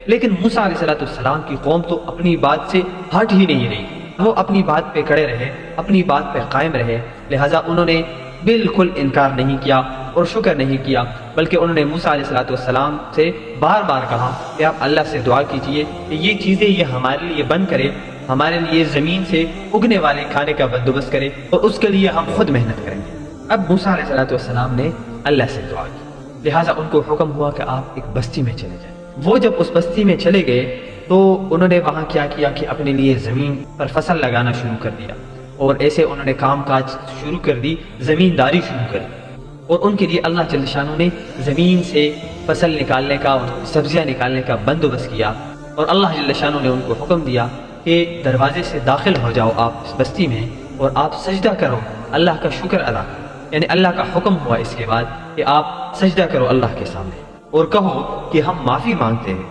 لیکن موسیٰ علیہ السلام کی قوم تو اپنی بات سے ہٹ ہی نہیں رہی، وہ اپنی بات پہ کڑے رہے، اپنی بات پہ قائم رہے، لہٰذا انہوں نے بالکل انکار نہیں کیا اور شکر نہیں کیا، بلکہ انہوں نے موسیٰ علیہ السلام سے بار بار کہا کہ آپ اللہ سے دعا کیجئے کہ یہ چیزیں یہ ہمارے لیے بند کرے، ہمارے لیے زمین سے اگنے والے کھانے کا بندوبست کرے، اور اس کے لیے ہم خود محنت کریں گے۔ اب موسیٰ علیہ السلام نے اللہ سے دعا کی، لہٰذا ان کو حکم ہوا کہ آپ ایک بستی میں چلے جائیں۔ وہ جب اس بستی میں چلے گئے تو انہوں نے وہاں کیا کیا کہ اپنے لیے زمین پر فصل لگانا شروع کر دیا، اور ایسے انہوں نے کام کاج شروع کر دی، زمینداری شروع کر دی، اور ان کے لیے اللہ جل شانہ نے زمین سے فصل نکالنے کا اور سبزیاں نکالنے کا بندوبست کیا، اور اللہ جل شانہ نے ان کو حکم دیا کہ دروازے سے داخل ہو جاؤ آپ اس بستی میں، اور آپ سجدہ کرو، اللہ کا شکر ادا کرو، یعنی اللہ کا حکم ہوا اس کے بعد کہ آپ سجدہ کرو اللہ کے سامنے اور کہو کہ ہم معافی مانگتے ہیں،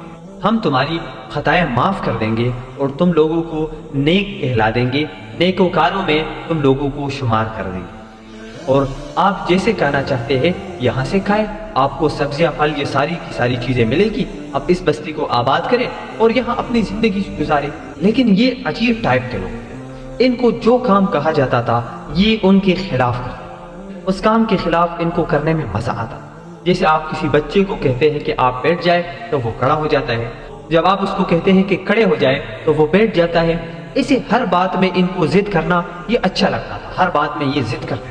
ہم تمہاری خطائیں معاف کر دیں گے اور تم لوگوں کو نیک کہلا دیں گے، نیکوکاروں میں تم لوگوں کو شمار کر دیں گے، اور آپ جیسے کھانا چاہتے ہیں یہاں سے کھائیں، آپ کو سبزیاں پھل یہ ساری کی ساری چیزیں ملے گی، اب اس بستی کو آباد کریں اور یہاں اپنی زندگی گزاریں۔ لیکن یہ عجیب ٹائپ کے لوگ تھے، ان کو جو کام کہا جاتا تھا یہ ان کے خلاف کرتے، اس کام کے خلاف ان کو کرنے میں مزہ آتا۔ جیسے آپ کسی بچے کو کہتے ہیں کہ آپ بیٹھ جائے تو وہ کھڑا ہو جاتا ہے، جب آپ اس کو کہتے ہیں کہ کھڑے ہو جائے تو وہ بیٹھ جاتا ہے، اسے ہر بات میں ان کو ضد کرنا یہ اچھا لگتا تھا، ہر بات میں یہ ضد کرتے